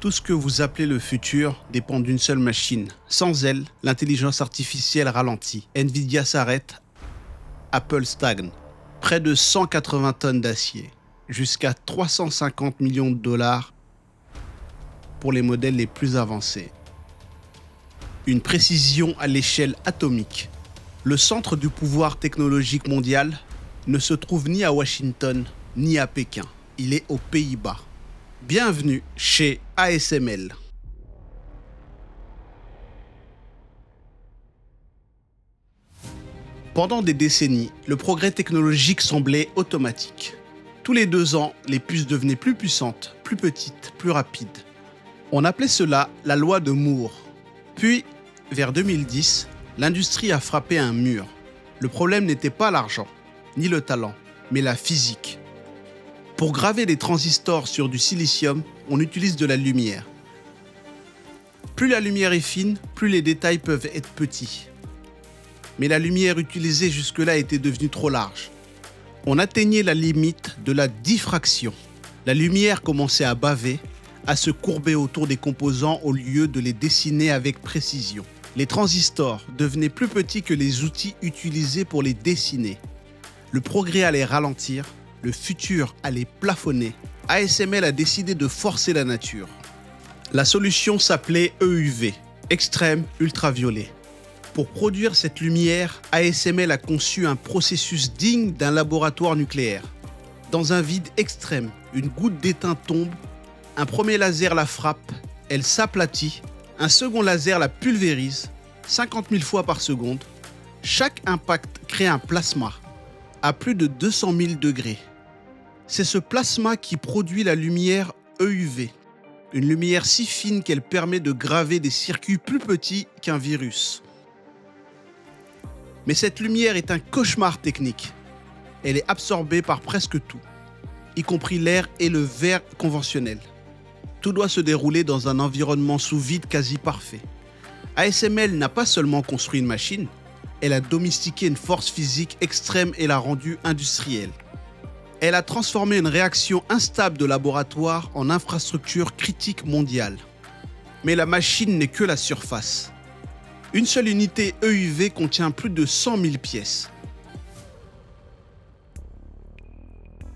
Tout ce que vous appelez le futur dépend d'une seule machine. Sans elle, l'intelligence artificielle ralentit. Nvidia s'arrête, Apple stagne. Près de 180 tonnes d'acier, jusqu'à 350 millions de dollars pour les modèles les plus avancés. Une précision à l'échelle atomique. Le centre du pouvoir technologique mondial ne se trouve ni à Washington ni à Pékin. Il est aux Pays-Bas. Bienvenue chez ASML. Pendant des décennies, le progrès technologique semblait automatique. Tous les 2 ans, les puces devenaient plus puissantes, plus petites, plus rapides. On appelait cela la loi de Moore. Puis, vers 2010, l'industrie a frappé un mur. Le problème n'était pas l'argent, ni le talent, mais la physique. Pour graver des transistors sur du silicium, on utilise de la lumière. Plus la lumière est fine, plus les détails peuvent être petits. Mais la lumière utilisée jusque-là était devenue trop large. On atteignait la limite de la diffraction. La lumière commençait à baver, à se courber autour des composants au lieu de les dessiner avec précision. Les transistors devenaient plus petits que les outils utilisés pour les dessiner. Le progrès allait ralentir, le futur allait plafonner. ASML a décidé de forcer la nature. La solution s'appelait EUV, extrême ultraviolet. Pour produire cette lumière, ASML a conçu un processus digne d'un laboratoire nucléaire. Dans un vide extrême, une goutte d'étain tombe, un premier laser la frappe, elle s'aplatit, un second laser la pulvérise, 50 000 fois par seconde. Chaque impact crée un plasma à plus de 200 000 degrés. C'est ce plasma qui produit la lumière EUV, une lumière si fine qu'elle permet de graver des circuits plus petits qu'un virus. Mais cette lumière est un cauchemar technique. Elle est absorbée par presque tout, y compris l'air et le verre conventionnel. Tout doit se dérouler dans un environnement sous vide quasi parfait. ASML n'a pas seulement construit une machine, elle a domestiqué une force physique extrême et l'a rendue industrielle. Elle a transformé une réaction instable de laboratoire en infrastructure critique mondiale. Mais la machine n'est que la surface. Une seule unité EUV contient plus de 100 000 pièces.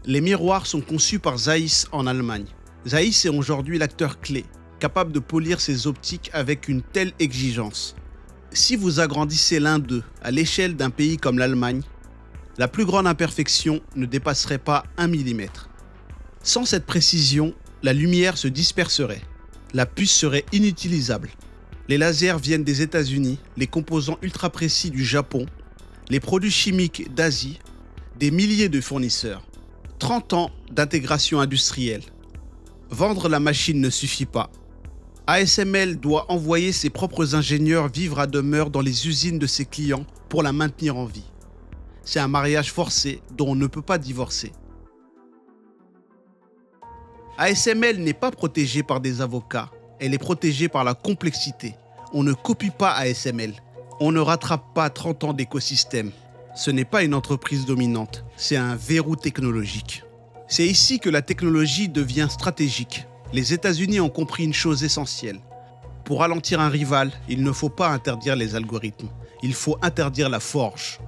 Les miroirs sont conçus par Zeiss en Allemagne. Zeiss est aujourd'hui l'acteur clé, capable de polir ses optiques avec une telle exigence. Si vous agrandissez l'un d'eux à l'échelle d'un pays comme l'Allemagne, la plus grande imperfection ne dépasserait pas 1 mm. Sans cette précision, la lumière se disperserait. La puce serait inutilisable. Les lasers viennent des États-Unis, les composants ultra précis du Japon, les produits chimiques d'Asie, des milliers de fournisseurs. 30 ans d'intégration industrielle. Vendre la machine ne suffit pas. ASML doit envoyer ses propres ingénieurs vivre à demeure dans les usines de ses clients pour la maintenir en vie. C'est un mariage forcé dont on ne peut pas divorcer. ASML n'est pas protégée par des avocats, elle est protégée par la complexité. On ne copie pas ASML, on ne rattrape pas 30 ans d'écosystème. Ce n'est pas une entreprise dominante, c'est un verrou technologique. C'est ici que la technologie devient stratégique. Les États-Unis ont compris une chose essentielle. Pour ralentir un rival, il ne faut pas interdire les algorithmes, il faut interdire la forge.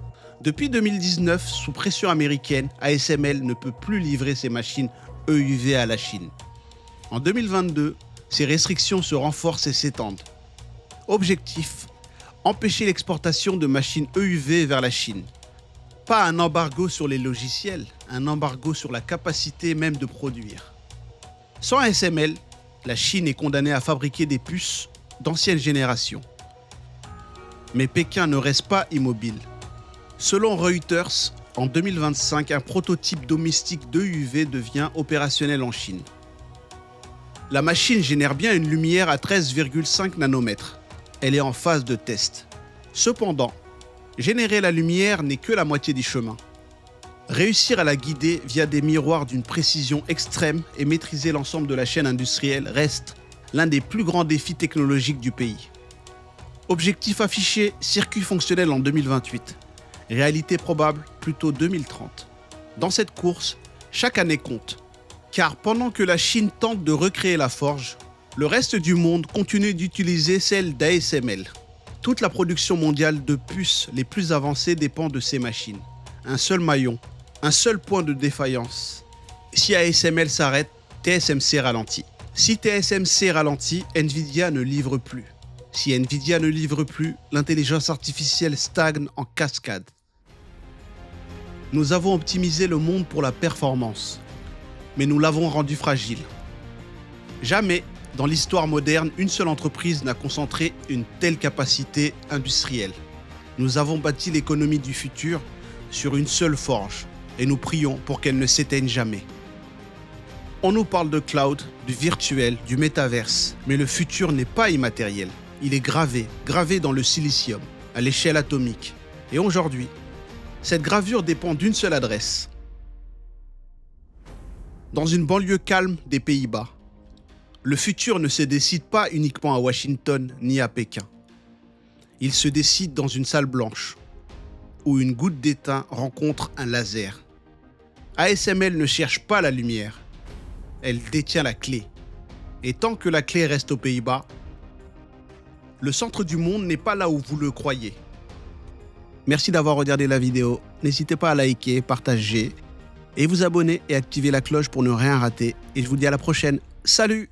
Depuis 2019, sous pression américaine, ASML ne peut plus livrer ses machines EUV à la Chine. En 2022, ces restrictions se renforcent et s'étendent. Objectif, empêcher l'exportation de machines EUV vers la Chine. Pas un embargo sur les logiciels, un embargo sur la capacité même de produire. Sans ASML, la Chine est condamnée à fabriquer des puces d'ancienne génération. Mais Pékin ne reste pas immobile. Selon Reuters, en 2025, un prototype domestique d'EUV devient opérationnel en Chine. La machine génère bien une lumière à 13,5 nanomètres. Elle est en phase de test. Cependant, générer la lumière n'est que la moitié du chemin. Réussir à la guider via des miroirs d'une précision extrême et maîtriser l'ensemble de la chaîne industrielle reste l'un des plus grands défis technologiques du pays. Objectif affiché, circuit fonctionnel en 2028. Réalité probable, plutôt 2030. Dans cette course, chaque année compte. Car pendant que la Chine tente de recréer la forge, Le reste du monde continue d'utiliser celle d'ASML. Toute la production mondiale de puces les plus avancées dépend de ces machines. Un seul maillon, un seul point de défaillance. Si ASML s'arrête, TSMC ralentit. Si TSMC ralentit, Nvidia ne livre plus. Si Nvidia ne livre plus, l'intelligence artificielle stagne en cascade. Nous avons optimisé le monde pour la performance, mais nous l'avons rendu fragile. Jamais, dans l'histoire moderne, une seule entreprise n'a concentré une telle capacité industrielle. Nous avons bâti l'économie du futur sur une seule forge, et nous prions pour qu'elle ne s'éteigne jamais. On nous parle de cloud, du virtuel, du métaverse, mais le futur n'est pas immatériel. Il est gravé dans le silicium, à l'échelle atomique. Et aujourd'hui, cette gravure dépend d'une seule adresse. Dans une banlieue calme des Pays-Bas, le futur ne se décide pas uniquement à Washington ni à Pékin. Il se décide dans une salle blanche, où une goutte d'étain rencontre un laser. ASML ne cherche pas la lumière, elle détient la clé. Et tant que la clé reste aux Pays-Bas, le centre du monde n'est pas là où vous le croyez. Merci d'avoir regardé la vidéo. N'hésitez pas à liker, partager et vous abonner et activer la cloche pour ne rien rater. Et je vous dis à la prochaine. Salut!